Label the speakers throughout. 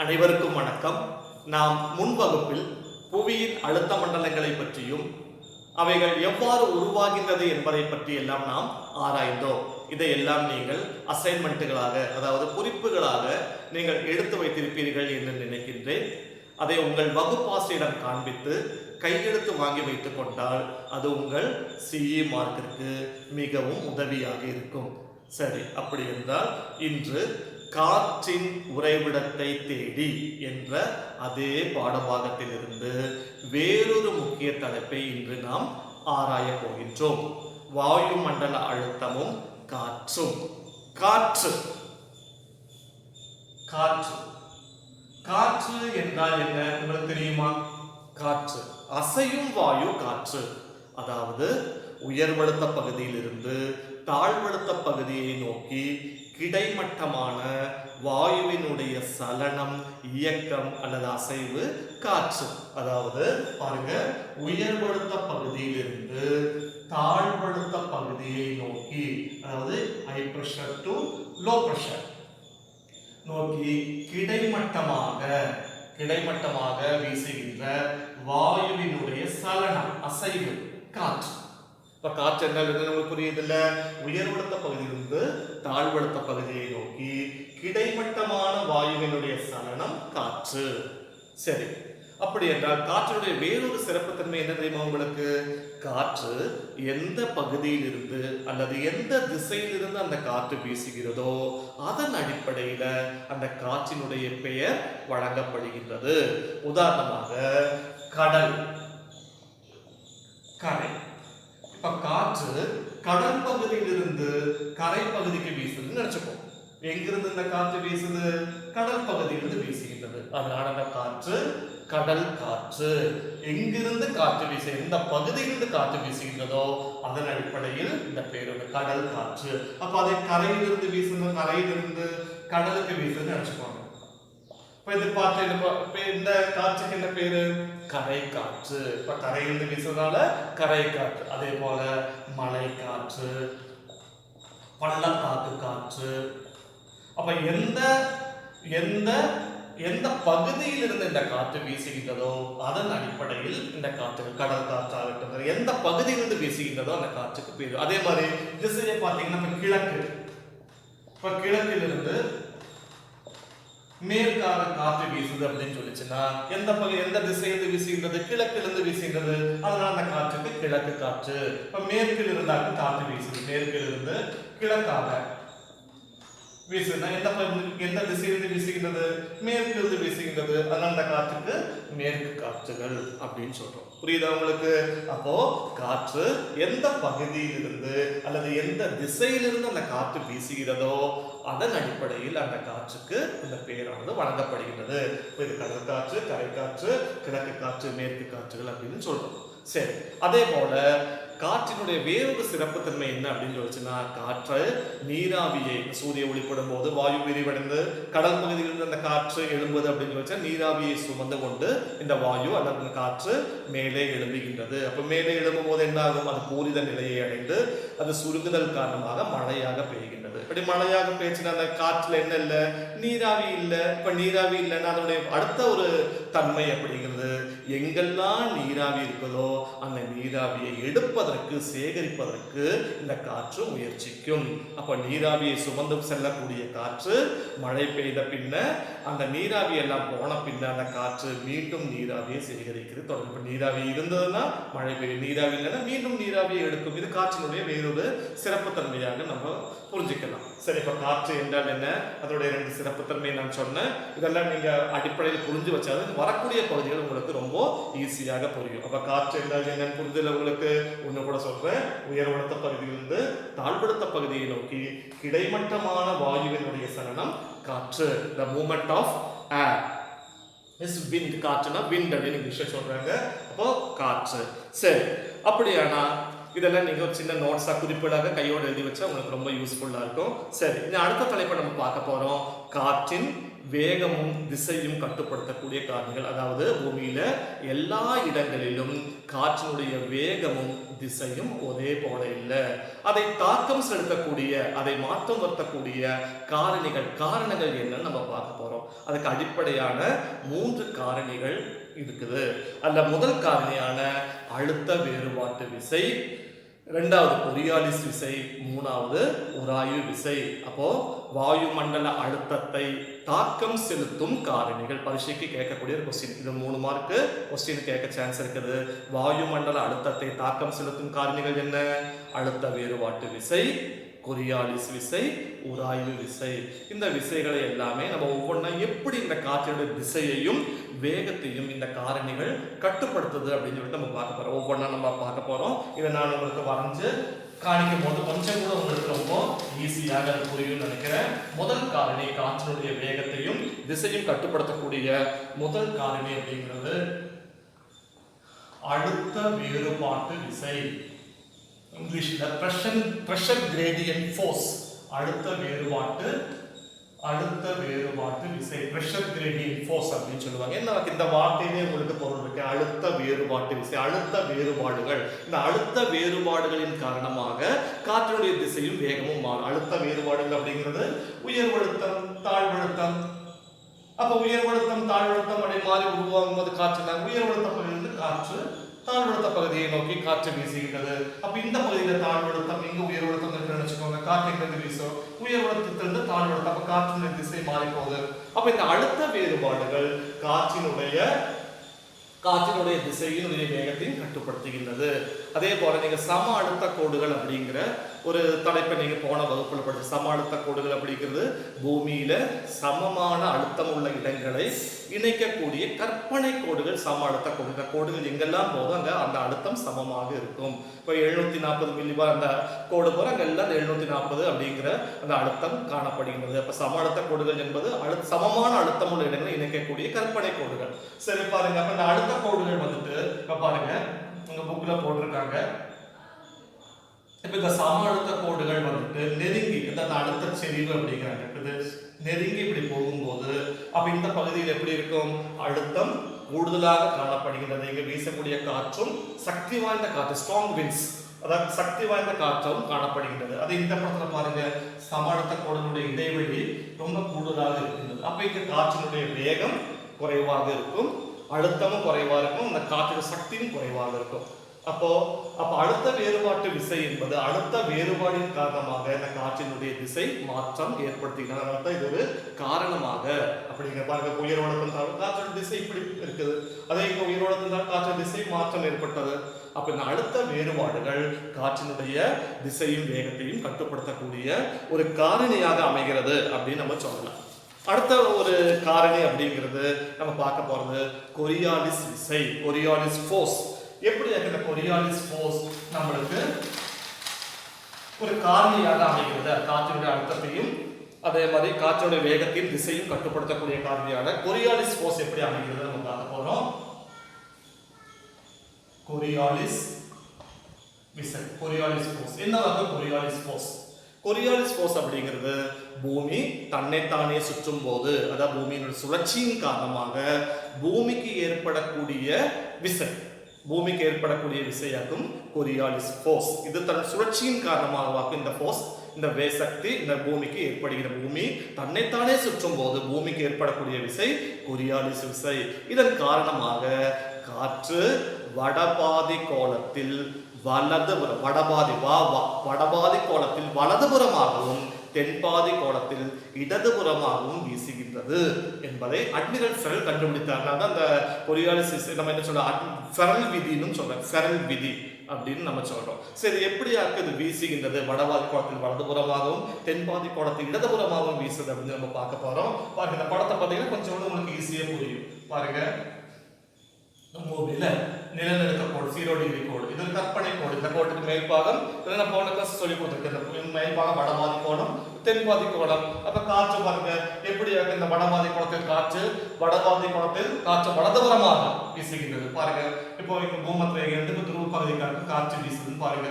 Speaker 1: அனைவருக்கும் வணக்கம். நாம் முன் வகுப்பில் புவியின் அழுத்த மண்டலங்களை பற்றியும் அவைகள் எவ்வாறு உருவாகின்றது என்பதை பற்றி எல்லாம் நாம் ஆராய்ந்தோம். இதையெல்லாம் நீங்கள் அசைன்மெண்ட்டுகளாக, அதாவது குறிப்புகளாக நீங்கள் எடுத்து வைத்திருப்பீர்கள் என்று நினைக்கின்றேன். அதை உங்கள் வகுப்பாசிரியிடம் காண்பித்து கையெழுத்து வாங்கி வைத்துக் கொண்டால் அது உங்கள் சிஇ மார்க்கிற்கு மிகவும் உதவியாக இருக்கும். சரி, அப்படி என்றால் இன்று காற்றின் உறைவிடத்தை தேடி என்ற அதே பாடபாகத்திலிருந்து வேறொரு முக்கிய தலைப்பை இன்று நாம் ஆராய போகின்றோம். வாயு மண்டல அழுத்தமும் காற்றும். காற்று காற்று காற்று என்றால் என்ன உங்களுக்கு தெரியுமா? காற்று அசையும் வாயு காற்று. அதாவது உயர்வழுத்த பகுதியிலிருந்து தாழ்வழுத்த பகுதியை நோக்கி கிடைமட்டமான வாயுவினுடைய சலனம், இயக்கம் அல்லது அசைவு காற்று. அதாவது பாருங்க, உயர்வழுத்த பகுதியிலிருந்து தாழ்வழுத்த பகுதியை நோக்கி, அதாவது high pressure to low pressure நோக்கி கிடைமட்டமாக வீசுகின்ற வாயுவினுடைய சலனம், அசைவு காற்று. இப்ப காற்று என்ன நமக்கு புரியுது இல்ல? உயர்வழுத்த பகுதியிலிருந்து தாழ்வழுத்த பகுதியை நோக்கி கிடைமட்டமான வாயுவினுடைய சலனம் காற்று. சரி, அப்படி என்றால் காற்றினுடைய வேறொரு சிறப்புத்தன்மை என்ன தெரியுமா உங்களுக்கு? காற்று எந்த பகுதியிலிருந்து அல்லது எந்த திசையிலிருந்து அந்த காற்று வீசுகிறதோ அதன் அடிப்படையில அந்த காற்றினுடைய பெயர் வழங்கப்படுகின்றது. உதாரணமாக கடல், கரை. இப்ப காற்று கடல் பகுதியிலிருந்து கரை பகுதிக்கு வீசுதுன்னு நினைச்சுக்கோ. எங்கிருந்து இந்த காற்று வீசுது? கடல் பகுதியிலிருந்து வீசுகின்றது. அதனால அந்த காற்று கடல் காற்று. எங்கிருந்து காற்று வீச, எந்த பகுதியிலிருந்து காற்று வீசுகின்றதோ அதன் அடிப்படையில் இந்த பேர் கடல் காற்று. அப்ப அதை கரையிலிருந்து வீசுது, கரையிலிருந்து கடலுக்கு வீசுதுன்னு நினைச்சுக்கோங்க. இந்த காற்றுக்கு என்ன பேரு? கரை காற்று. இப்ப கரையிலிருந்து வீசுறதுனால கரை காற்று. அதே போல மலை காற்று, பள்ளத்தாக்கு காற்று. அப்ப எந்த எந்த எந்த பகுதியிலிருந்து இந்த காற்று வீசுகின்றதோ அதன் அடிப்படையில் இந்த காற்று கடல் காற்றாகட்டும், எந்த பகுதியிலிருந்து வீசுகின்றதோ அந்த காற்றுக்கு பேரு. அதே மாதிரி திசையை பார்த்தீங்கன்னா கிழக்கு. இப்ப கிழக்கிலிருந்து மேற்காக காற்று வீசுது அப்படின்னு சொல்லிச்சுன்னா எந்த திசையிலிருந்து வீசுகின்றது? கிழக்கிலிருந்து வீசுகின்றது. அதனால அந்த காற்றுக்கு கிழக்கு காற்று. இப்ப மேற்கில் இருந்தாலும் காற்று வீசுது, மேற்கிலிருந்து கிழக்காக வீசுதுன்னா எந்த திசையிலிருந்து வீசுகின்றது? மேற்கிலிருந்து வீசுகின்றது. அதனால அந்த காற்றுக்கு மேற்கு காற்றுகள் அப்படின்னு சொல்றோம். புரியுதா உங்களுக்கு? அப்போ காற்று எந்த பகுதியிலிருந்து அல்லது எந்த திசையிலிருந்து அந்த காற்று வீசுகிறதோ அதன் அடிப்படையில் அந்த காற்றுக்கு இந்த பெயரானது வழங்கப்படுகின்றது. இது கடல் காற்று, கரை காற்று, கிழக்கு காற்று, மேற்கு காற்றுகள் அப்படின்னு சொல்றோம். சரி, அதே போல காற்றினுடைய வேறொரு சிறப்புத்தன்மை என்ன அப்படின்னு சொல்லிச்சுன்னா, காற்று நீராவியை சூரிய ஒளிப்படும் போது வாயு விரிவடைந்து கடல் பகுதியிலிருந்து அந்த காற்று எழும்புது அப்படின்னு சொல்லிச்சா நீராவியை சுமந்து கொண்டு இந்த வாயு அல்லது காற்று மேலே எழும்புகின்றது. அப்ப மேலே எழும்பும் போது என்ன ஆகும்? அது பூரித நிலையை அடைந்து அது சுருங்குதல் காரணமாக மழையாக பெய்கின்றது. இப்படி மழையாக பெய்ச்சுன்னா அந்த காற்றுல என்ன இல்லை? நீராவி இல்லை. இப்ப நீராவி இல்லைன்னா அதனுடைய அடுத்த ஒரு தன்மை அப்படிங்கிறது, எங்கெல்லாம் நீராவி இருக்குதோ அந்த நீராவியை எடுப்பதற்கு, சேகரிப்பதற்கு இந்த காற்று முயற்சிக்கும். அப்ப நீராவியை சுமந்து செல்லக்கூடிய காற்று மழை பெய்த பின்ன அந்த நீராவி எல்லாம் போன பின்ன அந்த காற்று மீண்டும் நீராவியை சேகரிக்கிறது தொடர்ந்து. நீராவி இருந்ததுன்னா மழை பெய்யும், நீராவி இல்லைன்னா மீண்டும் நீராவியை எடுக்கும். இது காற்றினுடைய வேறொரு சிறப்புத்தன்மையாக நம்ம புரிஞ்சுக்கலாம். சரி, இப்ப காற்று என்றால் என்ன, அதோடைய 2 சிறப்புத்தன்மையை நான் சொன்னேன். இதெல்லாம் நீங்க அடிப்படையில் புரிஞ்சு வச்சாலும் வரக்கூடிய பகுதிகள் உங்களுக்கு ரொம்ப ஈஸியாக புரியும். அப்ப காற்று என்றால் என்னன்னு புரிஞ்சல உங்களுக்கு ஒண்ணு கூட சொல்றேன். உயர்வழுத்த பகுதியிலிருந்து தாழ்வழுத்த பகுதியை நோக்கி கிடைமட்டமான வாயுவினுடைய சலனம் காற்று. the movement of air is wind. காற்றுனா wind அப்படின்னு இங்கிலீஷ்ல சொல்றாங்க. அப்போ காற்று. சரி, அப்படியானா இதெல்லாம் நீங்க ஒரு சின்ன நோட்ஸா குறிப்பிடாக கையோட எழுதி வச்சா உங்களுக்கு ரொம்ப யூஸ்ஃபுல்லா இருக்கும். சரி, இந்த அடுத்த தலைப்பை நம்ம பார்க்க போறோம். காற்றின் வேகமும் திசையும் கட்டுப்படுத்தக்கூடிய காரணிகள். அதாவது பூமியில எல்லா இடங்களிலும் காற்றினுடைய வேகமும் திசையும் ஒரே போல இல்லை. அதை தாக்கம் செலுத்தக்கூடிய, அதை மாற்றம் வருத்தக்கூடிய காரணங்கள் என்னன்னு நம்ம பார்க்க போறோம். அதுக்கு அடிப்படையான 3 காரணிகள் இருக்குது. அதுல முதல் காரணியான அழுத்த வேறுபாட்டு விசை, இரண்டாவது கொரியாலிஸ் விசை, மூணாவது உராய்வு விசை. அப்போ வாயுமண்டல அழுத்தத்தை தாக்கம் செலுத்தும் காரணிகள். பரீட்சைக்கு கேட்கக்கூடிய ஒரு கொஸ்டின். இது 3 மார்க்கு கொஸ்டின் கேட்க சான்ஸ் இருக்குது. வாயுமண்டல அழுத்தத்தை தாக்கம் செலுத்தும் காரணிகள் என்ன? அழுத்த வேறுபாட்டு விசை, கொரியாலிஸ் விசை, உராய்வு விசை. இந்த விசைகளை எல்லாமே நம்ம ஒவ்வொன்றா எப்படி இந்த காற்றினுடைய திசையையும் வேகத்தையும் இந்த காரணிகள் கட்டுப்படுத்துது அப்படின்னு சொல்லிட்டு நம்ம பார்க்க போறோம். ஒவ்வொன்றா நம்ம பார்க்க போறோம். இதை நான் உங்களுக்கு வரைஞ்சு காணிக்கும் போது கொஞ்சம் கூட உங்களுக்கு ரொம்ப ஈஸியாக புரியும் நினைக்கிறேன். முதல் காரணி, காற்றினுடைய வேகத்தையும் திசையும் கட்டுப்படுத்தக்கூடிய முதல் காரணி அப்படிங்கிறது அழுத்த வேறுபாட்டு விசை. இங்கிலீஷ்ல பிரஷர் கிரேடியன்ட் ஃபோர்ஸ். அழுத்த வேறுபாட்டு விசை, பிரஷர் கிரேடியன்ட் ஃபோர்ஸ் அப்படின்னு சொல்லுவாங்க. என்ன இந்த வார்த்தையிலே உங்களுக்கு பொருள் இருக்கு. அழுத்த வேறுபாட்டு விசை, அழுத்த வேறுபாடுகள். இந்த அழுத்த வேறுபாடுகளின் காரணமாக காற்றினுடைய திசையும் வேகமும் மாறும். அழுத்த வேறுபாடுகள் அப்படிங்கிறது உயர்வழுத்தம், தாழ்வழுத்தம். அப்ப உயர்வழுத்தம் தாழ்வழுத்தம் அப்படி மாறி உருவாகும் போது காற்று உயர்வழுத்த பகுதியிலிருந்து காற்று தாழ்வழுத்த பகுதியை நோக்கி காற்று வீசுகிறது. அப்ப இந்த பகுதியில தாழ்வழுத்தம், இங்க உயர்வழுத்தம் இருக்குன்னு வச்சுக்கோங்க. காற்று எங்கிருந்து வீசும்? உயர்வழுத்தத்திலிருந்து தாழ்வழுத்தம். அப்ப காற்றினுடைய திசை மாறி போகுது. அப்ப இந்த அழுத்த வேறுபாடுகள் காற்றினுடைய திசையினுடைய வேகத்தையும் கட்டுப்படுத்துகின்றது. அதே போல நீங்க சம அழுத்த கோடுகள் அப்படிங்கிற ஒரு தலைப்பை நீங்க போன வகுப்புல படிச்ச சம அழுத்த கோடுகள் அப்படிங்கிறது பூமியில சமமான அழுத்தம் உள்ள இடங்களை இணைக்கக்கூடிய கற்பனை கோடுகள். சம அழுத்த கோடுகள், கோடுகள் எங்கெல்லாம் போதும் அங்க அந்த அழுத்தம் சமமாக இருக்கும். இப்போ 740 மில்லிபார் அந்த கோடு போற அங்க எல்லாம் 740 அப்படிங்கிற அந்த அழுத்தம் காணப்படுகின்றது. அப்ப சம அழுத்த கோடுகள் என்பது சமமான அழுத்தம் உள்ள இடங்களை இணைக்கக்கூடிய கற்பனை கோடுகள். சரி பாருங்க, அப்ப இந்த அழுத்த கோடுகள் வந்துட்டு இப்ப பாருங்க உங்க புக்ல போட்டிருக்காங்க. இப்ப இந்த சம அழுத்த கோடுகள் வந்துட்டு நெருங்கி இந்த அழுத்த செறிவு அப்படிங்கிறாங்க. நெருங்கி இப்படி போகும்போது அப்ப இந்த பகுதியில் எப்படி இருக்கும்? அழுத்தம் கூடுதலாக காணப்படுகின்றது. இங்க வீசக்கூடிய காற்றும் சக்தி வாய்ந்த காற்று, ஸ்ட்ராங் விண்ட்ஸ், அதாவது சக்தி வாய்ந்த காற்றும் காணப்படுகின்றது. அது இந்த படத்துல பாருங்க, சம அழுத்த கோடுகளுடைய இடைவெளி ரொம்ப கூடுதலாக இருக்கின்றது. அப்ப இங்க காற்றினுடைய வேகம் குறைவாக இருக்கும், அழுத்தமும் குறைவா இருக்கும், அந்த காற்றின் சக்தியும் குறைவாக இருக்கும். அப்ப அழுத்த வேறுபாட்டு விசை என்பது அழுத்த வேறுபாடின் காரணமாக இந்த காற்றினுடைய திசை மாற்றம் ஏற்படுத்துகிறது. இது ஒரு காரணமாக அப்படிங்கிற பாருங்க. உயர்வழுத்தம் காற்றின் திசை இப்படி இருக்குது, அதே உயர்வழுத்தம் காற்றின் திசை மாற்றம் ஏற்பட்டது. அப்ப இந்த அழுத்த வேறுபாடுகள் காற்றினுடைய திசையும் வேகத்தையும் கட்டுப்படுத்தக்கூடிய ஒரு காரணியாக அமைகிறது அப்படின்னு நம்ம சொல்லலாம். அடுத்த ஒரு காரணி அப்படிங்கிறது நம்ம பார்க்க போறது கொரியாலிஸ் விசை, கொரியாலிஸ் ஃபோர்ஸ். எப்படி இந்த கொரியாலிஸ் ஃபோர்ஸ் நம்மளுக்கு ஒரு காரணியாக அமைகிறது? காற்றினுடைய அழுத்தத்தையும் அதே மாதிரி காற்றினுடைய வேகத்தையும் திசையும் கட்டுப்படுத்தக்கூடிய காரணியான கொரியாலிஸ் ஃபோர்ஸ் எப்படி அமைகிறது நம்ம பார்க்க போறோம். கொரியாலிஸ் விசை, கொரியாலிஸ் ஃபோர்ஸ். என்ன வகை கொரியாலிஸ் ஃபோர்ஸ்? கொரியாலிஸ் ஃபோர்ஸ் அப்படிங்கிறது பூமி தன்னைத்தானே சுற்றும் போது, அதாவது பூமியினுடைய சுழற்சியின் காரணமாக பூமிக்கு ஏற்படக்கூடிய விசை, பூமிக்கு ஏற்படக்கூடிய விசையாகும் கொரியாலிஸ் ஃபோர்ஸ். இது தன் சுழற்சியின் காரணமாக இந்த ஃபோர்ஸ், இந்த வேசக்தி இந்த பூமிக்கு ஏற்படுகிற, பூமி தன்னைத்தானே சுற்றும் போது பூமிக்கு ஏற்படக்கூடிய விசை கொரியாலிஸ் விசை. இதன் காரணமாக காற்று வடபாதி கோளத்தில் வடபாதி கோளத்தில் வலதுபுறமாகவும் தென்பாதி கோளத்தில் இடதுபுறமாகவும் வீசுகின்றது என்பதை அட்மிரல் ஃபெரல் கண்டுபிடித்தார். அந்த கொரியாலிஸ் நம்ம என்ன சொல்றோம்? ஃபெரல் விதின்னு சொல்றோம், ஃபெரல் விதி அப்படின்னு நம்ம சொல்றோம். சரி, எப்படியாக்கு இது வீசுகின்றது? வடபாதி கோளத்தில் வலதுபுறமாகவும் தென்பாதி கோளத்தில் இடதுபுறமாகவும் வீசுது அப்படின்னு நம்ம பார்க்க போறோம். பாருங்க, இந்த படத்தை பார்த்தீங்கன்னா கொஞ்சம் உங்களுக்கு ஈஸியா புரியும். பாருங்க, பூமியில நிலநடுக்க கோடு 0 டிகிரி கோடு, இது ஒரு கற்பனை கோடு. இந்த கோட்டுக்கு மேல் பாகம் நான் போன கிளாஸ் சொல்லி கொடுத்துருக்கேன். மேல் பாகம் வடபாதி கோணம், தென்பாதி கோணம். அப்ப காற்று பாருங்க எப்படியாக இந்த வடபாதி கோணத்தில் காற்று வடபாதி கோணத்தில் காற்று வலதுபுறமாக வீசுகின்றது பாருங்க. இப்போ இங்க பூமத்திலிருந்து துருவ பகுதிக்காக காற்று வீசுதுன்னு பாருங்க.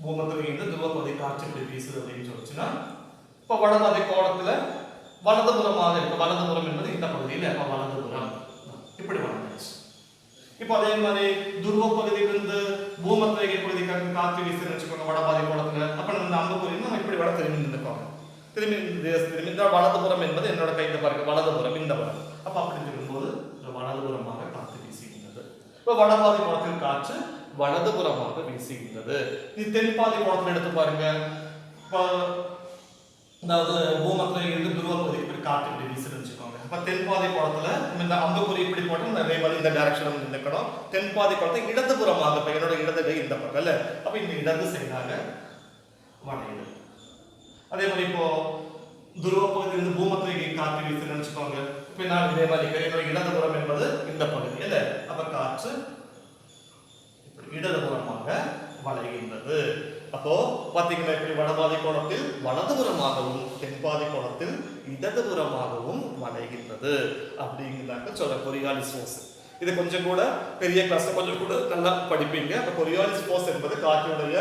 Speaker 1: பூமத்திலிருந்து துருவ பகுதி காற்று இப்படி வீசுது அப்படின்னு சொல்லிச்சுன்னா இப்போ வடபாதி கோணத்துல வலதுபுறமாக இருக்கு. வலதுபுறம் என்பது இந்த பகுதியில் அப்ப வலதுபுறம் இப்படி வளர்ந்துச்சு. இப்போ அதே மாதிரி துருவ பகுதியிலிருந்து பூமத்திய பகுதிக்காக காற்று வீசுன்னு வச்சுக்கோங்க வடபாதி கோணத்துல. அப்ப நம்ம அம்புக்குறி நம்ம இப்படி வட திரும்பி நின்றுக்கோங்க. திரும்பி இந்த வலதுபுறம் என்பது என்னோட கையில பாருங்க வலதுபுறம் இந்த வரம். அப்ப அப்படி இருக்கும்போது வலதுபுறமாக காற்று வீசுகின்றது. இப்போ வடபாதி கோணத்தில் காற்று வலதுபுறமாக வீசுகின்றது. இது தென்பாதி கோணத்துல எடுத்து பாருங்க. அதாவது பூமத்தில இருந்து துருவ பகுதிக்கு இப்படி காற்று இப்படி வீசுன்னு வச்சுக்கோங்க. அப்ப தென்பாதி கோணத்துல இந்த அம்புக்குறி இப்படி போட்டு நிறைய மாதிரி இந்த டைரக்ஷன்ல நின்னுக்கணும். தென்பாதி கோணத்தை இடதுபுறமாக இப்ப என்னோட இடது கை இந்த பக்கம் இல்ல, அப்ப இந்த இடது சைடாக வளையுது. அதே மாதிரி இப்போ துருவ பகுதியிலிருந்து பூமத்தில காற்று வீசுன்னு நினைச்சுக்கோங்க. இப்ப நான் இதே மாதிரி என்னோட இடதுபுறம் என்பது இந்த பகுதி இல்ல, அப்ப காற்று இடதுபுறமாக வளைகின்றது. அப்போ பாத்தீங்கன்னா இப்படி வடபாதி கோணத்தில் வலதுபுறமாகவும் தென்பாதி கோணத்தில் இடதுபுறமாகவும் வளைகின்றது அப்படிங்கிறாங்க சொல்ற கொரியாலிஸ் ஃபோர்ஸ். இது கொஞ்சம் கூட பெரிய கிளாஸ் கொஞ்சம் கூட நல்லா படிப்பீங்க. அப்ப கொரியாலிஸ் ஃபோர்ஸ் என்பது காற்றினுடைய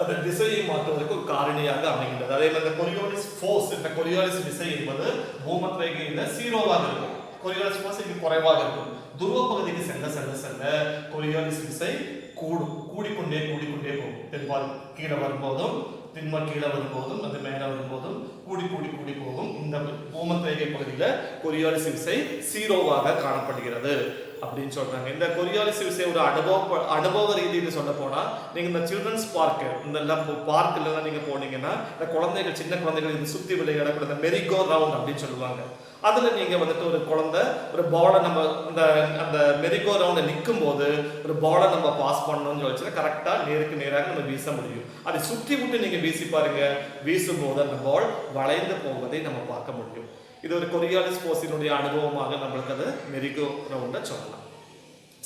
Speaker 1: அந்த திசையை மாற்றுவதற்கு ஒரு காரணியாக அமைகின்றது. அதே மாதிரி கொரியாலிஸ் ஃபோர்ஸ் இந்த கொரியாலிஸ் திசை என்பது பூமத்திரையில 0வாக இருக்கும். கொரியாலிஸ் ஃபோர்ஸ் இங்கு குறைவாக இருக்கும். துருவ பகுதிக்கு செல்ல செல்ல செல்ல கொரியாலிஸ் விசை கூடிக்கொண்டே போகும். தென்பாதி கீழே வரும்போதும் திண்ம கீழே வரும்போதும் அது மேலே வரும்போதும் கூடி போகும். இந்த பூமத்திய பகுதியில கொரியாலிஸ் விசை 0வாக காணப்படுகிறது அப்படின்னு சொல்றாங்க. இந்த கொரியாலிஸ் விசை ஒரு அனுபவ ரீதியில் சொல்ல போனா நீங்க இந்த சில்ட்ரன்ஸ் பார்க் இந்த பார்க்ல நீங்க போனீங்கன்னா இந்த குழந்தைகள் சின்ன குழந்தைகள் இது சுத்தி விளையாடக்கூடிய இந்த மெரிகோ ரவுண்ட் அப்படின்னு சொல்லுவாங்க. அதுல நீங்க வந்துட்டு ஒரு குழந்தை ஒரு பாலை நம்ம அந்த மெரிகோ ரவுண்ட்ல நிற்கும் போது ஒரு பாலை நம்ம பாஸ் பண்ணணும்னு சொல்லிச்சுன்னா கரெக்டா நேருக்கு நேராக நம்ம வீச முடியும். அதை சுற்றி விட்டு நீங்க வீசி பாருங்க, வீசும் போது அந்த பால் வளைந்து போவதை நம்ம பார்க்க முடியும். இது ஒரு கொரியாலிஸ் ஃபோர்ஸினுடைய அனுபவமாக நம்மளுக்கு அது மெரிகோ ரவுண்ட சொல்லலாம்.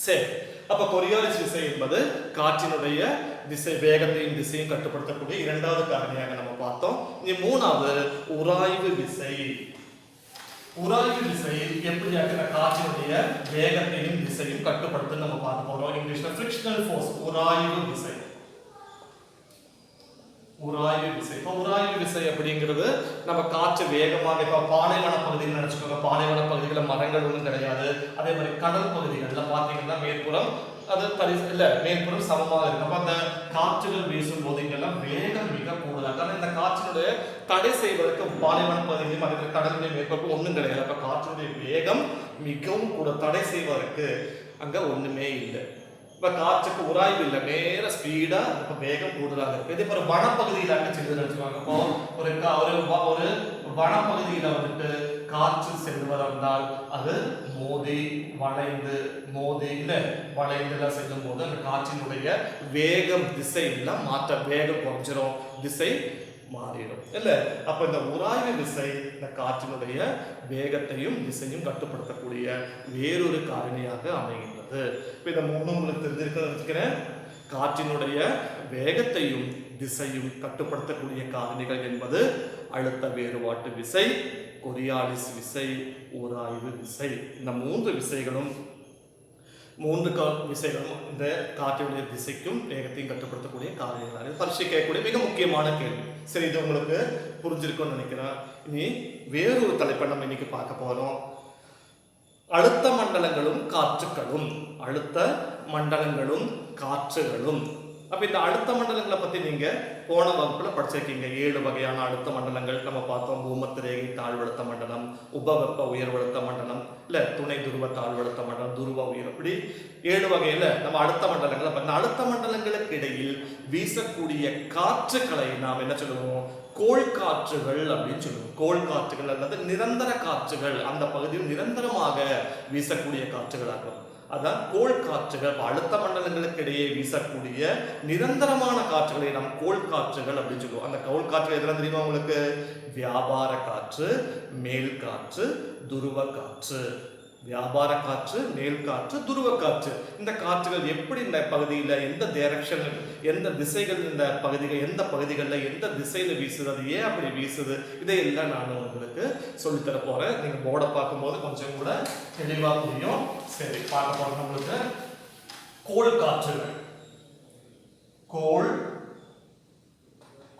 Speaker 1: சரி, அப்ப கொரியாலிஸ் விசை என்பது காற்றினுடைய திசை வேகத்தையும் திசையும் கட்டுப்படுத்தக்கூடிய இரண்டாவது காரணியாக நம்ம பார்த்தோம். இனி மூணாவது உராய்வு விசை. உராய்வு விசையில் எப்படியாக காற்றினுடைய வேகத்தையும் திசையும் கட்டுப்படுத்த நம்ம பார்க்க போறோம். இங்கிலீஷ்ல ஃபிரிக்ஷனல் ஃபோர்ஸ் உராய்வு விசை. உராய்வு விசை இப்போ உராய்வு விசை அப்படிங்கிறது நம்ம காற்று வேகமாக இப்போ பாலைவன பகுதியில் நினைச்சுக்கோங்க. பாலைவன பகுதிகளில் மரங்கள் ஒன்றும் கிடையாது. அதே மாதிரி கடல் பகுதிகளில் பார்த்தீங்கன்னா மேற்புறம் அது மேற்புறம் சமமாக இருக்கு. அப்ப அந்த காற்றுகள் வீசும் போது இங்கெல்லாம் வேகம் மிக கூடுதலாக. ஆனால் இந்த காற்றினுடைய தடை செய்வதற்கு பாலைவன பகுதியிலும் அதே கடலுடைய மேற்பரப்பு ஒன்றும் கிடையாது. அப்ப காற்றினுடைய வேகம் மிகவும் கூட தடை செய்வதற்கு அங்க ஒண்ணுமே இல்லை. இப்ப காற்றுக்கு உராய்வு இல்லை, நேர ஸ்பீடா இப்ப வேகம் கூடுதலாக இருக்கு. இதே ஒரு வனப்பகுதியில செல்லுன்னு வச்சுக்கோங்க. இப்போ ஒரு வனப்பகுதியில வந்துட்டு காற்று செல்வதால் அது வளைந்து செல்லும் போது அந்த காற்றினுடைய வேகம் திசை எல்லாம் வேகம் குறைஞ்சிரும், திசை மாறிடும் இல்ல. அப்ப இந்த உராய்வு விசை இந்த காற்றினுடைய வேகத்தையும் திசையும் கட்டுப்படுத்தக்கூடிய வேறொரு காரணியாக அமைகின்றது. இப்ப இந்த மூணு உங்களுக்கு தெரிஞ்சிருக்கிறேன். காற்றினுடைய வேகத்தையும் திசையும் கட்டுப்படுத்தக்கூடிய காரணிகள் என்பது அழுத்த வேறுபாட்டு விசை, கொரியாலிஸ் விசை, உராய்வு விசை. இந்த மூன்று விசைகளும் இந்த காற்றினுடைய திசைக்கும் வேகத்தையும் கட்டுப்படுத்தக்கூடிய காரணிகளாக பரீட்சை கேட்கக்கூடிய மிக முக்கியமான கேள்வி. சரி, இது உங்களுக்கு புரிஞ்சிருக்கும்னு நினைக்கிறேன். இனி வேறொரு தலைப்பை நம்ம இன்னைக்கு பார்க்க போறோம். அழுத்த மண்டலங்களும் காற்றுகளும். அழுத்த மண்டலங்களும் காற்றுகளும். அப்ப இந்த அழுத்த மண்டலங்களை பத்தி நீங்க போன வகுப்புல படிச்சிருக்கீங்க. 7 வகையான அழுத்த மண்டலங்கள் நம்ம பார்த்தோம். பூமத்திய ரேகை தாழ்வழுத்த மண்டலம், உபவெப்ப உயர்வழுத்த மண்டலம், துணை துருவ தாழ்வழுத்த மண்டலம், துருவ உயர், இப்படி 7 வகையில நம்ம அழுத்த மண்டலங்கள். அப்ப இந்த அழுத்த மண்டலங்களுக்கு இடையில் வீசக்கூடிய காற்றுகளை நாம் என்ன சொல்லுவோம்? கோள் காற்றுகள் அப்படின்னு சொல்லுவோம். கோள் காற்றுகள் அல்லது நிரந்தர காற்றுகள், அந்த பகுதியில் நிரந்தரமாக வீசக்கூடிய காற்றுகளாகும். அதான் கோள் காற்றுகள். அழுத்த மண்டலங்களுக்கு இடையே வீசக்கூடிய நிரந்தரமான காற்றுகளை நாம் கோள் காற்றுகள் அப்படின்னு சொல்லுவோம். அந்த கோள் காற்று எதெல்லாம் தெரியுமா உங்களுக்கு? வியாபார காற்று, மேல் காற்று, துருவ காற்று. வியாபார காற்று, மேல் காற்று, துருவ காற்று. இந்த காற்றுகள் எப்படி இந்த பகுதியில் எந்த டைரக்ஷன், எந்த திசைகள், இந்த பகுதிகள் எந்த பகுதிகளில் எந்த திசையில வீசுது, அது ஏன் அப்படி வீசுது, இதையெல்லாம் நான் உங்களுக்கு சொல்லித்தர போறேன். நீங்க போர்டை பார்க்கும்போது கொஞ்சம் கூட தெளிவா புரியும். சரி, பார்க்க போறோம். நம்மளுக்கு கோள் காற்றுகள்,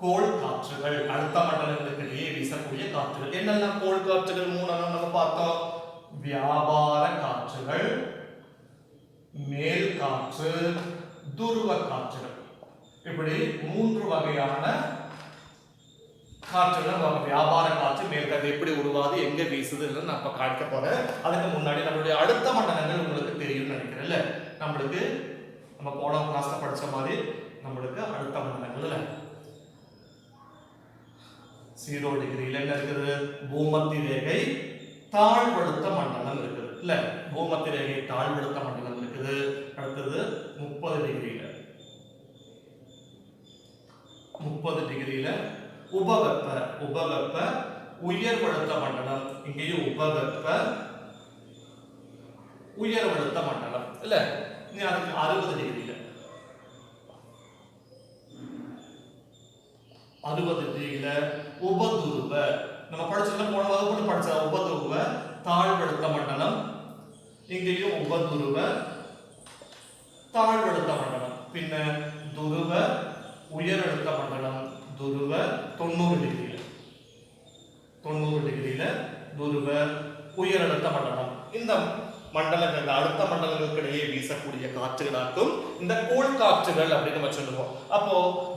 Speaker 1: கோள் காற்றுகள், அழுத்த மண்டலங்களுக்கு இடையே வீசக்கூடிய காற்றுகள். என்னெல்லாம் கோள் காற்றுகள்? மூணு நம்ம பார்த்தோம். வியாபார காற்றுகள், மேல் காற்று, துருவ காற்றுகள். இப்படி 3 வகையான காற்றுகள். வியாபார காற்று, மேல் காற்று எப்படி உருவாது, எங்க வீசுது நான் இப்ப காட்ட போறேன். அதுக்கு முன்னாடி நம்மளுடைய அடுத்த மண்டலங்கள் உங்களுக்கு தெரியும்னு நினைக்கிறேன்ல. நம்மளுக்கு நம்ம போன கிளாஸ்ல படிச்ச மாதிரி நம்மளுக்கு அடுத்த மண்டலங்கள் 0 டிகிரில என்ன இருக்குது? பூமத்திய ரேகை தாழ்வழுத்த மண்டலம் இருக்குது இல்ல. பூமத்திய ரேகை தாழ்வழுத்த மண்டலம் இருக்குது. அடுத்தது 30 டிகிரில உபவெப்ப உயர்வழுத்த மண்டலம். இங்கேயும் உபவெப்ப உயர்வழுத்த மண்டலம் இல்ல. நீ அதுக்கு 60 டிகிரில உபதுருவ, நம்ம படிச்சதுல போன வகுப்புல படிச்ச உபதுருவ தாழ்வழுத்த மண்டலம். இங்கேயும் உபதுருவ தாழ்வழுத்த மண்டலம். பின்ன துருவ உயரழுத்த மண்டலம். துருவ 90 டிகிரில துருவ உயரழுத்த மண்டலம். இந்த மண்டலங்கள் அடுத்த மண்டலங்களுக்கு இடையே வீசக்கூடிய காற்றுகளாக்கும் இந்த கோள் காற்றுகள் அப்படின்னு நம்ம சொல்லுவோம். அப்போ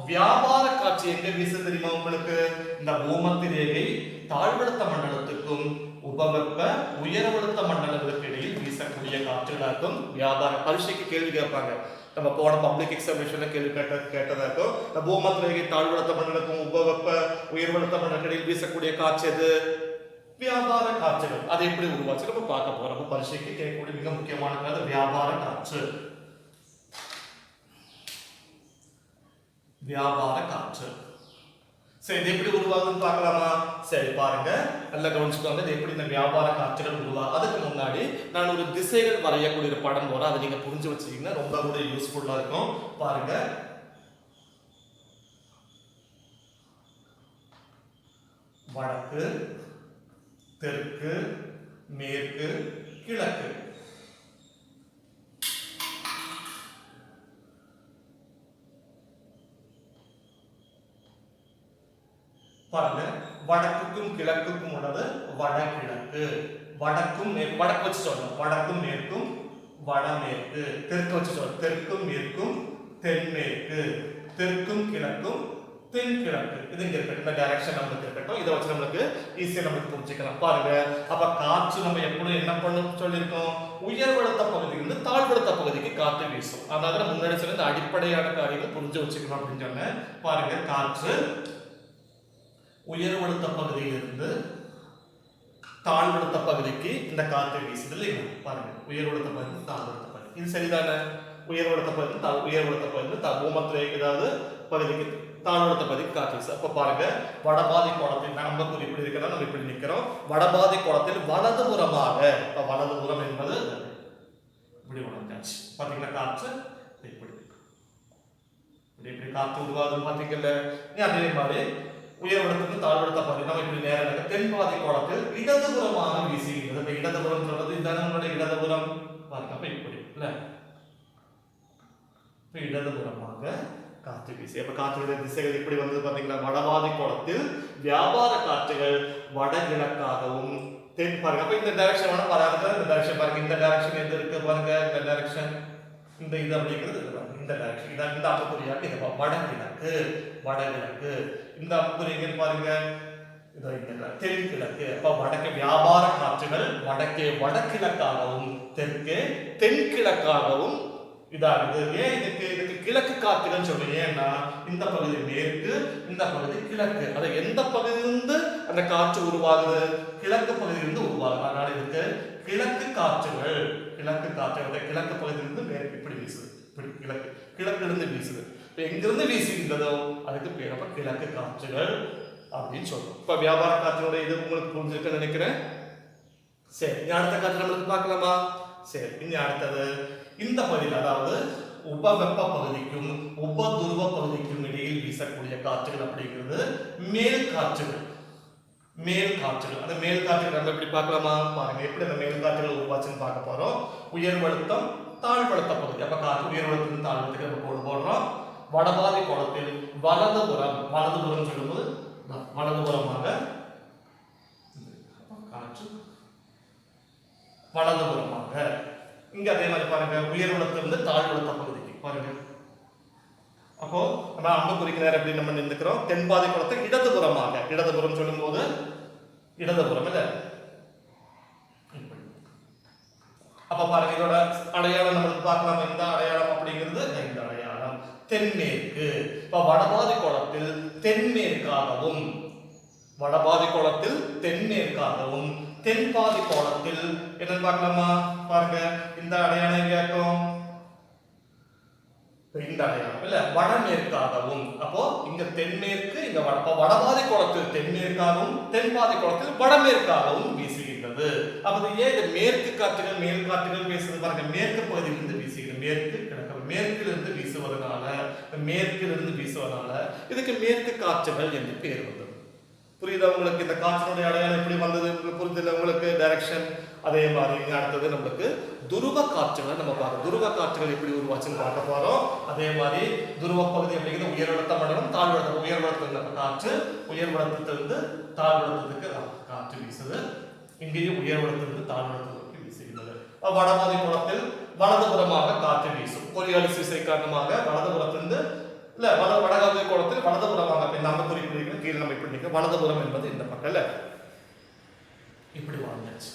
Speaker 1: வியாபார காற்று எங்க வீசு தெரியுமா உங்களுக்கு? இந்த பூமத்திய ரேகை தாழ்வழுத்த மண்டலத்துக்கும் உபவெப்ப உயர்வழுத்த மண்டலங்களுக்கு இடையில் வீசக்கூடிய காற்றுகளாக்கும் வியாபார. பரீட்சைக்கு கேள்வி கேட்பாங்க. நம்ம போன பப்ளிக் எக்ஸாமினேஷன்ல கேள்வி கேட்டதாக்கும் இந்த பூமத்திய ரேகை தாழ்வழுத்த மண்டலத்துக்கும் உபவெப்ப உயர்வழுத்த மண்டலங்களுக்கு இடையில் வீசக்கூடிய காற்று எது? வியாபார காற்றுகள். அதை எப்படி உருவாச்சு நம்ம பார்க்க போறோம். பரீட்சைக்கு கேட்கக்கூடிய மிக முக்கியமான வியாபார காற்று. வியாபார காற்று. சரி, இது எப்படி உருவாகுதுன்னு பார்க்கலாமா? சரி, பாருங்க, நல்லா கவனிச்சுக்கோங்க. இது எப்படி இந்த வியாபார காற்றுகள் உருவாகும். அதுக்கு முன்னாடி நான் ஒரு திசைகள் வரையக்கூடிய ஒரு படம் போறேன். அதை நீங்க புரிஞ்சு வச்சுக்கிங்கன்னா ரொம்ப கூட யூஸ்ஃபுல்லா இருக்கும். பாருங்க, வடக்கு, தெற்கு, மேற்கு, கிழக்கு. பாருங்க, வடக்குக்கும் கிழக்குக்கும் உள்ளது வடகிழக்கு. வடக்கும் வடக்கு வச்சு சொல்லணும். வடக்கும் மேற்கும் வடமேற்கு. தெற்கு வச்சு சொல்லணும். தெற்கும் மேற்கும் தென்மேற்கு. தெற்கும் கிழக்கும் தென்கிழக்கு. இது இங்க இருக்கட்டும். இந்த டைரக்ஷன் நமக்கு இருக்கட்டும். இதை வச்சு நம்மளுக்கு ஈஸியா நமக்கு புரிஞ்சுக்கலாம். பாருங்க, அப்ப காற்று நம்ம எப்பொழுதும் என்ன பண்ணணும் சொல்லியிருக்கோம்? உயர்வழுத்த பகுதியிலிருந்து தாழ்வழுத்த பகுதிக்கு காற்று வீசும். அதாவது முன்னாடி சொன்ன இந்த அடிப்படையான காரியங்கள் புரிஞ்சு வச்சுக்கணும் அப்படின்னு சொன்னேன். பாருங்க, காற்று உயர்வழுத்த பகுதியிலிருந்து தாழ்வழுத்த பகுதிக்கு இந்த காற்று வீசுது இல்லைங்களா? பாருங்க, உயர்வழுத்த பகுதி தாழ்வழுத்த பகுதி. இது சரிதானே? உயர்வழுத்த பகுதி உயர்வழுத்த பகுதி பூமத்திய ஏதாவது பகுதிக்கு தாழ்வழுத்த பகுதிக்கு காற்று வீசு. அப்ப பாருங்க, வடபாதி கோணத்தில் நம்ம இப்படி இருக்கிறோம், நம்ம இப்படி நிற்கிறோம். வடபாதி கோணத்தில் வலதுபுறமாக, வலதுபுறம் என்பது இப்படி வளர்ந்தாச்சு. பாத்தீங்கன்னா காற்று இப்படி இப்படி காற்று உருவாகுது பாத்தீங்கல்ல. அதே மாதிரி உயர்வழுத்தத்துக்கு தாழ்வழுத்த பகுதி நம்ம இப்படி நேரம் தென்பாதி கோணத்தில் இடதுபுறமாக வீசுகிறது. இப்ப இடதுபுறம் சொல்றது இதுதானே நம்மளுடைய இடதுபுறம். பாருங்க, அப்ப இப்படி இல்ல, இப்ப இடதுபுறமாக காற்று வீசி. அப்ப காற்றுடைய திசைகள் இப்படி வந்தது பாத்தீங்களா? வடபாதி கோணத்தில் வியாபார காற்றுகள் வடகிழக்காகவும் தென். பாருங்க, அப்ப இந்த டைரக்ஷன் வேணா பாருங்க. இந்த டைரக்ஷன் பாருங்க. இந்த டைரக்ஷன் எது இருக்கு பாருங்க. இந்த டைரக்ஷன் இந்த இது அப்படிங்கிறது இந்த டைரக்ஷன். இதான் இந்த அம்புக்குறியாக்கு இது வடகிழக்கு. வடகிழக்கு. இந்த அம்புக்குறிங்க பாருங்க, இது இந்த தென்கிழக்கு. அப்ப வடக்கு வியாபார காற்றுகள் வடக்கே வடகிழக்காகவும் தெற்கே தென்கிழக்காகவும் இதாகுது. ஏன் இதுக்கு கிழக்கு காற்றுகள் சொல்றேன்? ஏன்னா இந்த பகுதி மேற்கு, இந்த பகுதி கிழக்கு. அது எந்த பகுதியிலிருந்து அந்த காற்று உருவாகுது? கிழக்கு பகுதியிலிருந்து உருவாகுது. அதனால இதுக்கு கிழக்கு காற்றுகள். கிழக்கு காற்றுகள் கிழக்கு பகுதியிலிருந்து மேற்கு இப்படி வீசுது. இப்படி கிழக்குல இருந்து வீசுது. இப்ப எங்கிருந்து வீசுகின்றதோ அதுக்கு பேர் அப்ப கிழக்கு காற்றுகள் அப்படின்னு சொல்றோம். இப்ப வியாபார காற்றுடைய இது உங்களுக்கு புரிஞ்சிருக்குன்னு நினைக்கிறேன். சரி, இங்க அடுத்த காற்று நம்மளுக்கு பார்க்கலாமா? சரி, இங்க அடுத்தது இந்த பகுதியில், அதாவது உபவெப்ப பகுதிக்கும் உபதுருவ பகுதிக்கும் இடையில் வீசக்கூடிய காற்றுகள் அப்படிங்கிறது மேல் காற்றுகள். மேல் காற்றுகள், அந்த மேல் காற்றுகள் நம்ம எப்படி பார்க்கலாமா? பாருங்க, எப்படி அந்த மேல் காற்றுகள் உருவாச்சுன்னு பார்க்க போறோம். உயர்வழுத்தம், தாழ்வழுத்த பகுதி. அப்ப காற்று உயர்வழுத்தம் தாழ்வழுத்துக்கு நம்ம கோடு போடுறோம். வடபாதி கோணத்தில் வலதுபுறம் சொல்லும்போது வலதுபுறமாக காற்று வலதுபுறமாக. இங்க அதே மாதிரி பாருங்க, உயர்வழுத்திலிருந்து தாழ்வழுத்த பகுதிக்கு பாருங்க. அப்போ நம்ம அம்புக்குறிக்கு நேரம் எப்படி நம்ம நின்றுக்கிறோம்? தென்பாதி கோணத்தில் இடதுபுறமாக. இடதுபுறம் சொல்லும் போது இடதுபுறம் இல்ல. அப்ப பாருங்க, இதோட அடையாளம் நம்மளுக்கு பார்க்கலாம். இந்த அடையாளம் அப்படிங்கிறது இந்த அடையாளம் தென்மேற்கு. இப்ப வடபாதி கோணத்தில் தென்மேற்காகவும், வடபாதி கோணத்தில் தென்மேற்காகவும், தென்பாதி கோணத்தில் என்ன பார்க்கலாமா? பாருங்க, இந்த அடையாளம் எங்க இருக்கும்? இந்த அடையாளம் இல்ல, வடமேற்காகவும். அப்போ இங்க தென்மேற்கு, இங்க வடபாதி கோணத்தில் தென்மேற்காகவும், தென்பாதி கோணத்தில் வடமேற்காகவும் வீசுகின்றது. அப்ப ஏன் இந்த மேற்கு காற்றுகள் மேல் காற்றுகள் வீசுது? பாருங்க, மேற்கு பகுதியிலிருந்து வீசுகிறது. மேற்கு கிழக்கு, மேற்கிலிருந்து வீசுவதனால, மேற்கிலிருந்து வீசுவதனால இதுக்கு மேற்கு காற்றுகள் என்று பெயர் வந்தது. புரியுதா உங்களுக்கு? இந்த காற்றினுடைய அடையாளம் எப்படி வந்தது புரியுது உங்களுக்கு? டைரக்ஷன். அதே மாதிரி இங்க அடுத்தது நம்மளுக்கு துருவ காற்றுகளை நம்ம பார்க்க, துருவ காற்றுகள் எப்படி உருவாச்சுன்னு பார்க்க போறோம். அதே மாதிரி துருவ பகுதி அப்படிங்கிறது உயர்வழுத்த மண்டலம், தாழ்வழுத்த. உயர்வழுத்தத்துல காற்று உயர்வழுத்தத்திலிருந்து தாழ்வழுத்தத்துக்கு காற்று வீசுது. இங்கேயும் உயர்வழுத்தத்திலிருந்து தாழ்வழுத்தத்துக்கு வீசுகிறது. வடபாதி கோணத்தில் வலதுபுறமாக காற்று வீசும். கொரியாலிஸ் விசை காரணமாக வலதுபுறத்திலிருந்து இல்ல, வடபாதி கோணத்தில் வலதுபுறமாக நம்ம குறிப்பிடுகிற கீழே நம்ம இப்படி நிற்க, வலதுபுறம் என்பது இந்த பக்கம் இல்ல, இப்படி வாழ்ந்தாச்சு.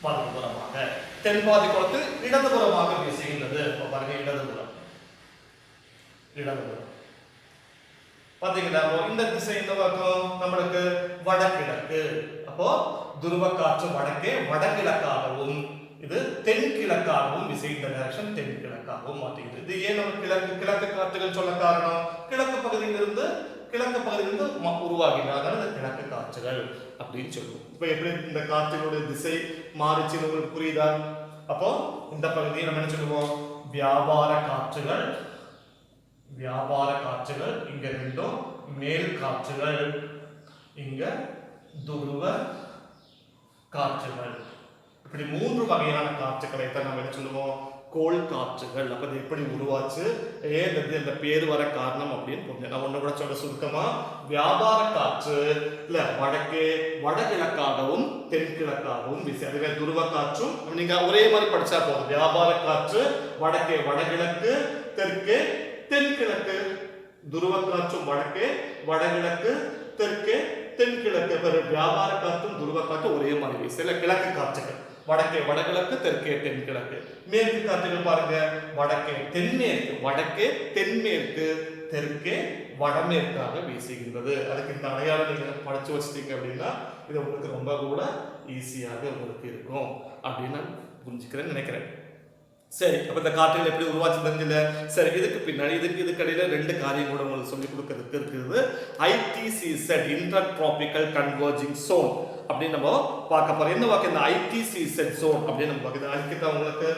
Speaker 1: வலதுபுறமாக. தென்பாதி கோணத்தில் இடதுபுறமாக வீசுகின்றது. பாருங்க, இடதுபுறம், இடதுபுறம் பாத்தீங்களா? இந்த திசை இந்த பக்கம் நம்மளுக்கு வடகிழக்கு. அப்போ துருவ காற்று வடக்கே வடகிழக்காகவும், இது தென்கிழக்காகவும் விசைந்த டைரக்ஷன் தென்கிழக்காகவும் மாற்றிக்கிறது. இது ஏன் நம்ம கிழக்கு காற்றுகள் சொல்ல காரணம்? கிழக்கு பகுதியிலிருந்து உருவாகின, அதனால கிழக்கு காற்றுகள் அப்படின்னு சொல்லுவோம். இப்ப எப்படி இந்த காற்றினுடைய திசை மாறிச்சுன்னு உங்களுக்கு புரியுதா? அப்போ இந்த பகுதியை நம்ம என்ன சொல்லுவோம்? வியாபார காற்றுகள். வியாபார காற்றுகள் இங்க ரெண்டும் மேல் காற்றுகள், இங்க துருவ காற்றுகள். இப்படி மூன்று வகையான காற்றுகளை தான் நம்ம என்ன சொல்லுவோம்? கோள் காற்றுகள். அப்ப இது எப்படி உருவாச்சு, ஏன் இந்த பேர் வர காரணம் அப்படின்னு புரிஞ்சு. நான் ஒண்ணு கூட சொல்ல சுருக்கமா, வியாபார காற்று இல்ல வடக்கே வடகிழக்காகவும் தென்கிழக்காகவும் வீசி. அதுவே துருவ காற்றும் நீங்க ஒரே மாதிரி படிச்சா போதும். வியாபார காற்று வடக்கே வடகிழக்கு, தெற்கே தென்கிழக்கு. துருவ காற்றும் வடக்கே வடகிழக்கு, தெற்கே தென்கிழக்கு. வியாபார காற்றும் துருவ காற்றும் ஒரே மாதிரி வீசு. இல்ல கிழக்கு காற்றுகள் வடக்கே வடகிழக்கு, தெற்கே தென்கிழக்கு. மேற்கு காற்றுகள் பாருங்க, வடக்கே தென்மேற்கு, வடக்கே தென்மேற்கு, தெற்கே வடமேற்காக வீசுகின்றது. அதுக்கு இந்த அடையாளம் நீங்க படிச்சு வச்சிட்டீங்க அப்படின்னா இது உங்களுக்கு ரொம்ப கூட ஈஸியாக உங்களுக்கு இருக்கும் அப்படின்னு நான் புரிஞ்சுக்கிறேன்னு நினைக்கிறேன். சரி, அப்ப இந்த காற்றுகள் எப்படி உருவாச்சு தெரிஞ்சல. சரி, இதுக்கு பின்னாடி இதுக்கடையில ரெண்டு காரியம் கூட உங்களுக்கு சொல்லிக் கொடுக்கறதுக்கு இருக்குது. ITCZ, inter tropical converging zone அப்படின்னு நம்ம பார்க்க போறோம். என்ன வாக்கு இந்த ITCZ சோன் அப்படின்னு நம்ம பார்க்குது. அதுக்கு உங்களுக்கு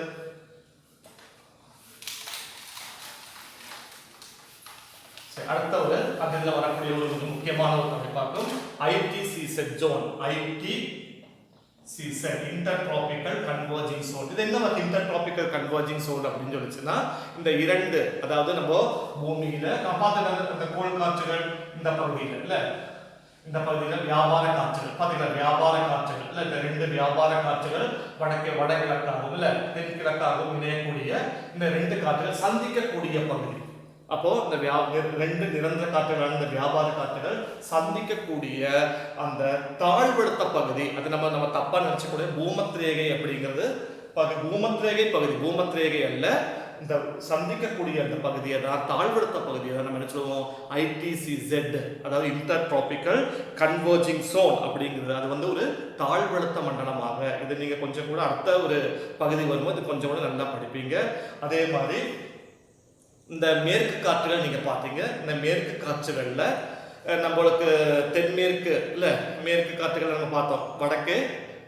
Speaker 1: அடுத்த ஒரு அதில் வரக்கூடிய ஒரு முக்கியமான ஒரு டாபிக் பார்க்கும். ITCZ zone. ITCZ intertropical converging zone. இது என்ன இன்டர்ட்ராபிக்கல் கன்வர்ஜிங் சோன் அப்படின்னு சொல்லிச்சுன்னா, இந்த இரண்டு, அதாவது நம்ம பூமியில பார்த்த அந்த கோள் காற்றுகள் இந்த பகுதியில் இல்ல, இந்த பகுதியில் வியாபார காற்றுகள் பாத்தீங்களா, வியாபார காற்றுகள் இல்ல, இந்த ரெண்டு வியாபார காற்றுகள் வடக்கே வடகிழக்காகவும் இல்ல தென்கிழக்காகவும் இணையக்கூடிய இந்த ரெண்டு காற்றுகள் சந்திக்கக்கூடிய பகுதி. அப்போ இந்த ரெண்டு நிரந்தர காற்றுகள், இந்த வியாபார காற்றுகள் சந்திக்கக்கூடிய அந்த தாழ்வழுத்த பகுதி, அது நம்ம தப்பா நினைச்சக்கூடிய பூமத்ரேகை அப்படிங்கிறது பூமத்ரேகை பகுதி. பூமத்ரேகை அல்ல, இந்த சந்திக்கக்கூடிய அந்த பகுதியை தான் தாழ்வழுத்த பகுதியை தான் நம்ம என்ன சொல்லுவோம்? ITCZ, அதாவது இன்டர் டிராபிக்கல் கன்வர்ஜிங் சோன் அப்படிங்கிறது. அது ஒரு தாழ்வழுத்த மண்டலமாக, இது நீங்க கொஞ்சம் கூட அடுத்த ஒரு பகுதி வரும்போது கொஞ்சம் கூட நல்லா படிப்பீங்க. அதே மாதிரி இந்த மேற்கு காற்றுகள் நீங்க பாத்தீங்க, இந்த மேற்கு காற்றுகள்ல நம்மளுக்கு தென்மேற்கு இல்ல மேற்கு காற்றுகள் நம்ம பார்த்தோம், வடக்கு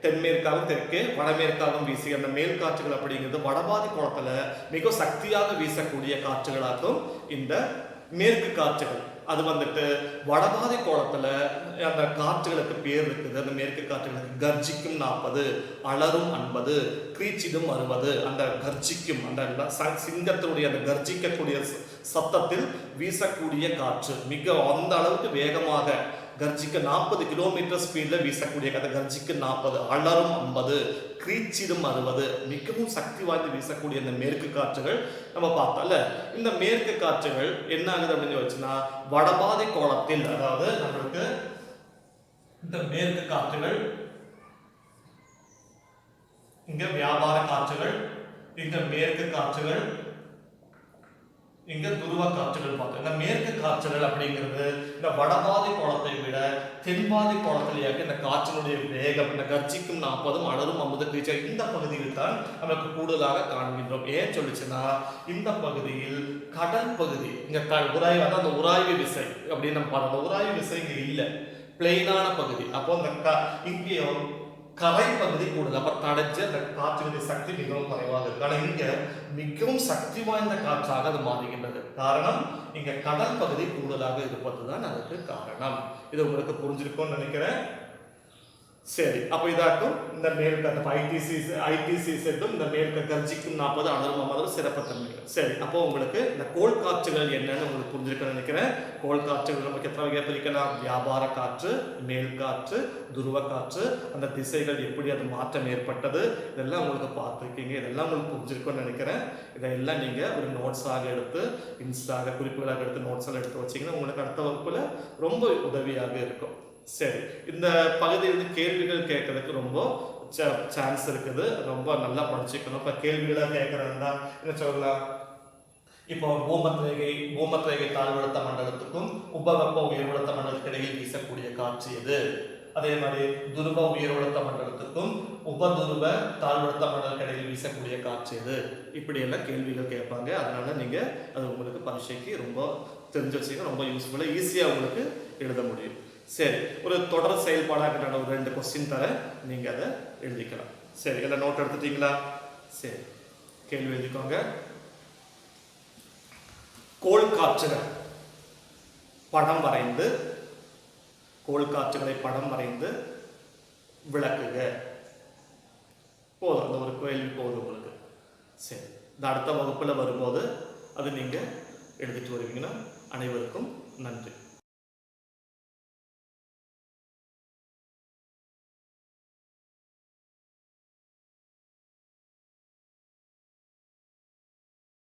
Speaker 1: தென்மேற்காகவும் தெற்கே வடமேற்காகவும் வீசி அந்த மேல் காற்றுகள் அப்படிங்கிறது வடபாதி கோணத்துல மிக சக்தியாக வீசக்கூடிய காற்றுகளாகும் இந்த மேற்கு காற்றுகள். அது வந்துட்டு வடபாதி கோணத்துல அந்த காற்றுகளுக்கு பேர் இருக்குது. அந்த மேற்கு காற்றுகளுக்கு கர்ஜிக்கும் 40, அலரும் 50, கிரீச்சிடும் 60. அந்த கர்ஜிக்கும் அந்த சிங்கத்தினுடைய அந்த கர்ஜிக்கக்கூடிய சத்தத்தில் வீசக்கூடிய காற்று மிக அந்த அளவுக்கு வேகமாக கர்ஜிக்க 40 கிலோமீட்டர் ஸ்பீட்ல வீசக்கூடிய அந்த கர்ஜிக்கு 40, அலரும் 50, கிரீச்சிடும் 60. மிகவும் சக்தி வாய்ந்து வீசக்கூடிய இந்த மேற்கு காற்றுகள் நம்ம பார்த்தோம்ல. இந்த மேற்கு காற்றுகள் என்ன ஆகுது அப்படின்னு வச்சுன்னா வடபாதி கோணத்தில், அதாவது நம்மளுக்கு இந்த மேற்கு காற்றுகள் இங்க வியாபார காற்றுகள், இங்க மேற்கு காற்றுகள், இங்க துருவ காற்றுகள் பார்த்தோம். இந்த மேற்கு காற்றுகள் அப்படிங்கிறது இந்த வடபாதி கோணத்தை விட தென்பாதி கோணத்திலேயே இந்த காற்றினுடைய வேகம் இந்த கர்ஜிக்கும் 40, அலரும் 50 கிரீச்ச இந்த பகுதியில் தான் நமக்கு கூடுதலாக காண்கின்றோம். ஏன் சொல்லிச்சுன்னா இந்த பகுதியில் கடல் பகுதி இங்க உராய்வு, அதான் அந்த உராய்வு விசை அப்படின்னு நம்ம பார்த்தோம். அந்த உராய்வு விசை இங்க இல்லை, பிளெயினான பகுதி. அப்போ இந்த இங்கேயும் கரை பகுதி கூடுதல், அப்ப தடைச்சு அந்த காற்றினுடைய சக்தி மிகவும் குறைவாக இருக்கு. ஆனா இங்க மிகவும் சக்தி வாய்ந்த காற்றாக அது மாறுகின்றது. காரணம் இங்க கடல் பகுதி கூடுதலாக இருப்பதுதான் அதுக்கு காரணம். இது உங்களுக்கு புரிஞ்சிருக்கும்னு நினைக்கிறேன். சரி, அப்ப இதாக்கும் இந்த மேற்கு அந்த ஐடிசி செட்டும் இந்த மேற்கு கர்ஜிக்கும் 40, அலரும் 50 சிறப்புத்தன்மைகள். சரி, அப்போ உங்களுக்கு இந்த கோள் காற்றுகள் என்னன்னு உங்களுக்கு புரிஞ்சிருக்குன்னு நினைக்கிறேன். கோள் காற்றுகள் நமக்கு எத்தனை வகையா பிரிக்கலாம்? வியாபார காற்று, மேல் காற்று, துருவ காற்று, அந்த திசைகள் எப்படி அது மாற்றம் ஏற்பட்டது, இதெல்லாம் உங்களுக்கு பார்த்துருக்கீங்க. இதெல்லாம் உங்களுக்கு புரிஞ்சிருக்கும்னு நினைக்கிறேன். இதெல்லாம் நீங்க ஒரு நோட்ஸாக எடுத்து இன்ஸ்டாக குறிப்புகளாக எடுத்து நோட்ஸ் எல்லாம் எடுத்து வச்சீங்கன்னா உங்களுக்கு அடுத்த வகுப்புல ரொம்ப உதவியாக இருக்கும். சரி, இந்த பகுதியில் கேள்விகள் கேட்கறதுக்கு ரொம்ப சான்ஸ் இருக்குது. ரொம்ப நல்லா படிச்சுக்கணும். இப்போ கேள்விகளாக கேட்கறதுனா என்ன சொல்லலாம்? இப்போ பூமத்திரேகை தாழ்வழுத்த மண்டலத்துக்கும் உபவெப்ப உயர்வழுத்த மண்டலத்துக்கு இடையில் வீசக்கூடிய காற்று எது? அதே மாதிரி துருவ உயர்வழுத்த மண்டலத்துக்கும் உபதுருவ தாழ்வழுத்த மண்டலத்துக்கு இடையில் வீசக்கூடிய காற்று எது? இப்படி எல்லாம் கேள்விகள் கேட்பாங்க. அதனால நீங்க அது உங்களுக்கு பரீட்சைக்கு ரொம்ப தெரிஞ்சு வச்சுக்க, ரொம்ப யூஸ்ஃபுல்லாக ஈஸியாக உங்களுக்கு எழுத முடியும். சரி, ஒரு தொடர் செயல்பாடாக நான் ஒரு 2 கொஸ்டின் தரேன், நீங்க அதை எழுதிக்கலாம். சரி, எல்லாம் நோட் எடுத்துட்டீங்களா? சரி, கேள்வி எழுதிக்கோங்க. கோள் காற்றுகள் படம் வரைந்து, கோள் காற்றுகளை படம் வரைந்து விளக்குக. போதும், அந்த ஒரு கேள்வி போதும் உங்களுக்கு. சரி, இந்த அடுத்த வகுப்புல வரும்போது அது நீங்க எழுதிட்டு வருவீங்கன்னா அனைவருக்கும் நன்றி.